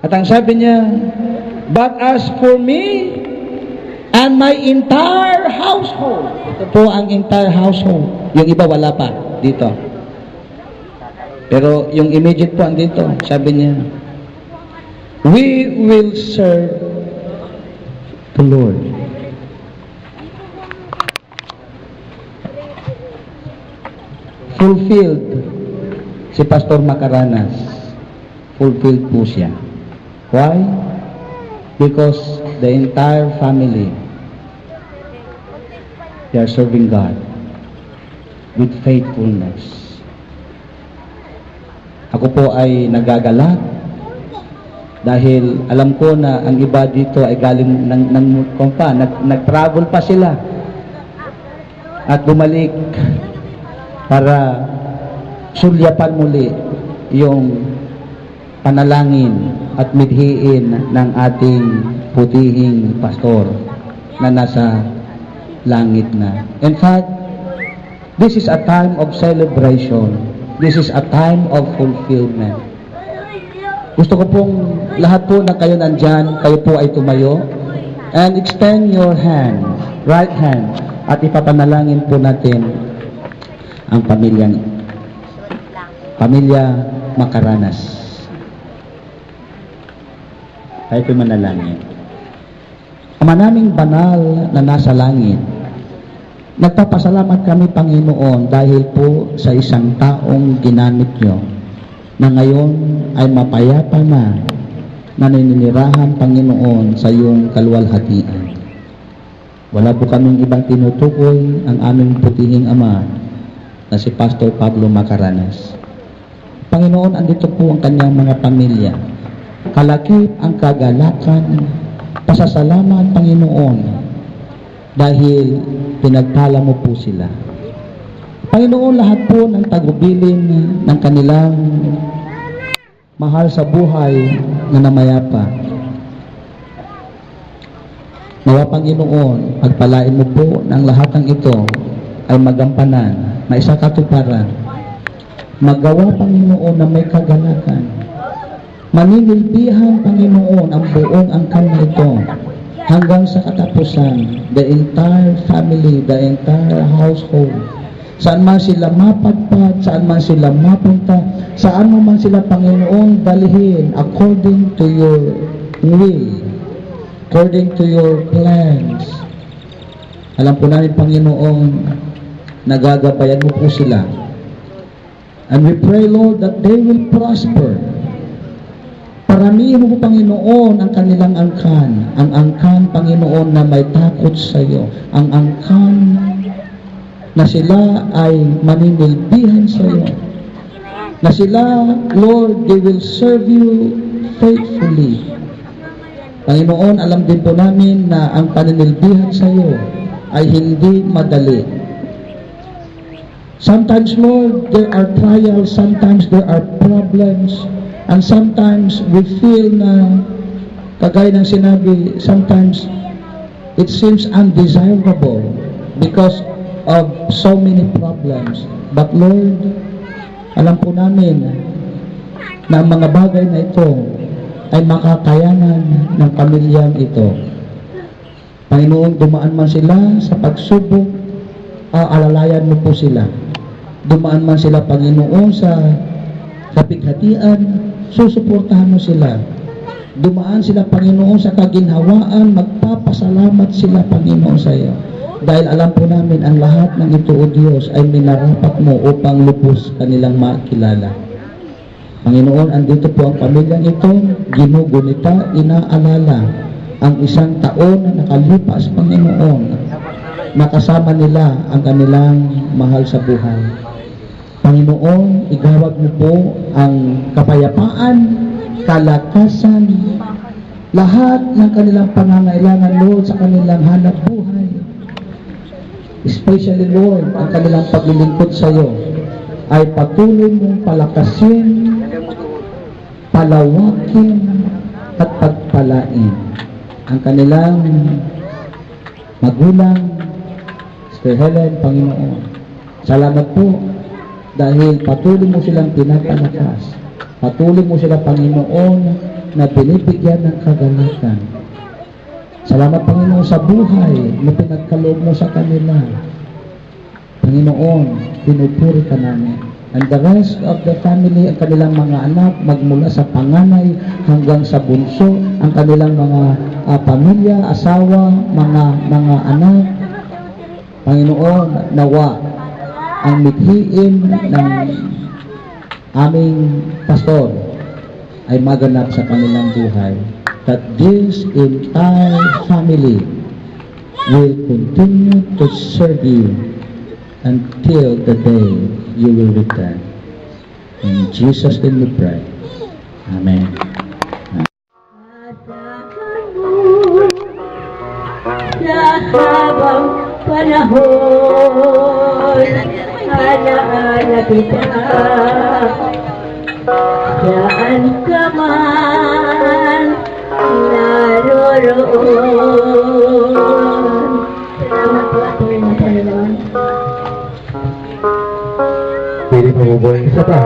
At ang sabi niya, but as for me and my entire household, ito po ang entire household. Yung iba wala pa dito. Pero yung immediate po andito, sabi niya, we will serve the Lord. Fulfilled si Pastor Macaranas. Fulfilled po siya. Why? Because the entire family, they are serving God with faithfulness. Ako po ay nagagalak dahil alam ko na ang iba dito ay galing nag-travel pa sila at bumalik para sulyapan muli yung panalangin at midhiin ng ating putihing pastor na nasa langit na. In fact, this is a time of celebration. This is a time of fulfillment. Gusto ko pong lahat po na kayo nandyan, kayo po ay tumayo and extend your hand, right hand, at ipapanalangin po natin ang pamilya Macaranas. Tayo po'y manalangin. Ama naming banal na nasa langit, nagpapasalamat kami, Panginoon, dahil po sa isang taong ginamit nyo na ngayon ay mapayapa na naninirahan, Panginoon, sa iyong kaluwalhatian. Wala po kaming ibang tinutukoy ang aming putihing ama na si Pastor Pablo Macaranas. Panginoon, andito po ang kanyang mga pamilya. Kalakip ang kagalakan, pasasalamat, Panginoon, dahil pinagpala mo po sila. Panginoon, lahat po ng tagubilin ng kanilang mahal sa buhay na namayapa. Nawa, Panginoon, pagpalain mo po ng lahat ng ito ay magampanan, na isa katuparan. Magawa, Panginoon, na may kagalakan. Maninilbihan, Panginoon, ang buong angkan na ito hanggang sa katapusan, the entire family, the entire household. Saan man sila mapagpag, saan man sila mapunta, saan mo man sila, Panginoon, dalhin according to your will, according to your plans. Alam po namin, Panginoon, nagagabayan mo po sila. And we pray, Lord, that they will prosper. Paramihin mo po, Panginoon, ang kanilang angkan. Ang angkan, Panginoon, na may takot sa iyo. Ang angkan na sila ay maninilbihan sa iyo. Na sila, Lord, they will serve you faithfully. Panginoon, alam din po namin na ang paninilbihan sa iyo ay hindi madali. Sometimes, Lord, there are trials, sometimes there are problems, and sometimes we feel na, kagaya ng sinabi, sometimes it seems undesirable because of so many problems. But Lord, alam po namin na ang mga bagay na ito ay makakayanan ng pamilyang ito. Panginoon, dumaan man sila sa pagsubok, alalayan mo po sila. Dumaan man sila, Panginoon, sa kapighatian, susuportahan mo sila. Dumaan sila, Panginoon, sa kaginhawaan, magpapasalamat sila, Panginoon, sa iyo. Dahil alam po namin, ang lahat ng ito, O Diyos, ay minarapat mo upang lubos kanilang makilala. Panginoon, andito po ang pamilyang ito, ginugunita, inaalala ang isang taon na nakalipas, Panginoon, nakasama nila ang kanilang mahal sa buhay. Panginoon, igawad mo po ang kapayapaan, kalakasan, lahat ng kanilang pangangailangan, Lord, sa kanilang hanap buhay. Especially, Lord, ang kanilang paglilingkod sa iyo ay patuloy mong palakasin, palawakin, at pagpalain ang kanilang magulang, Sister Helen, Panginoon. Salamat po dahil patuloy mo silang pinapalakas. Patuloy mo sila, Panginoon, na binibigyan ng kagalakan. Salamat, Panginoon, sa buhay na pinagkaloob mo sa kanila. Panginoon, pinupuri ka namin. And the rest of the family, ang kanilang mga anak, magmula sa panganay hanggang sa bunso, ang kanilang mga pamilya, asawa, mga anak. Panginoon, nawa ang mithiin ng aming pastor ay maganap sa kanilang buhay. That this entire family will continue to serve you until the day you will return. In Jesus' name we pray. Amen. Sa habang panahon, alaala kita, saan ka man naroroon. Salamat po at Panginoon. Pwede pa mo buhay isa pa?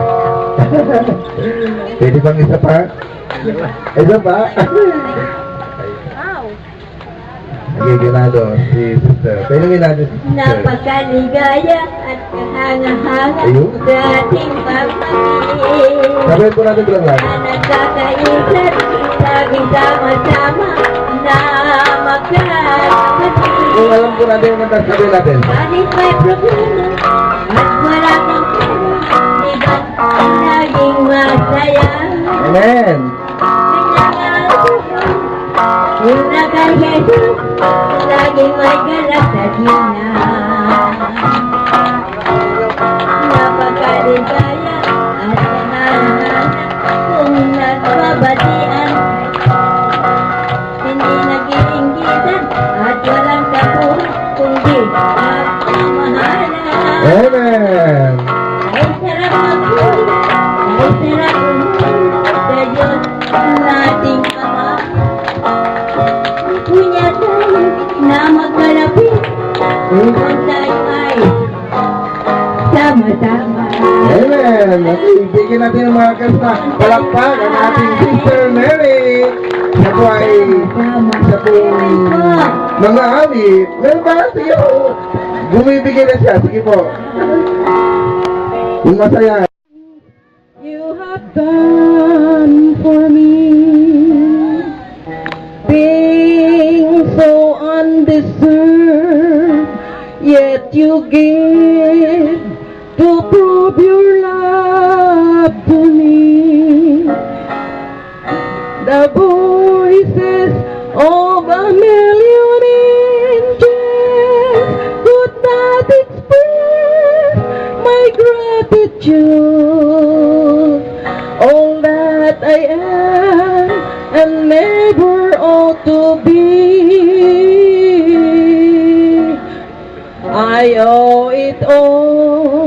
Pwede bang isa pa? Isa pa? Nagiginado si sister. Pwede ginado si sister. Napakaligaya at kahanga-hanga Ayun. sa ating pagmamahal. Sabihin po natin bilang lang. Na nagkakaisat, laging sama-sama na magkakapatid. Kung alam po natin yung kanta, sabihin natin. Kahit may problema at wala kang pera, iba't laging masaya. Amen. Yung nakayesus, laging may galak sa Diyos. Napakaligaya at kahanga-hanga kung nagbabatian. Hindi nag-iinggitan at walang kapuhan, kundi nagmamahalan. Amen. Ay sarap magpuli, ay sarap umuli sa Diyos nating Ama. Punya tayo na magkalapit kung tayo ay sama-sama. Amen. At ibigin natin ang mga kanta. Palakpak ang ating Sister Mary. Siya po ay mga awit. Meron ba? Sige po. Bumibigay na siya. Sige po. Yung masaya. You have done for me things so undeserved, yet you give to prove your love to me. The voices of a million angels could not express my gratitude. All that I am and never ought to be, I owe it all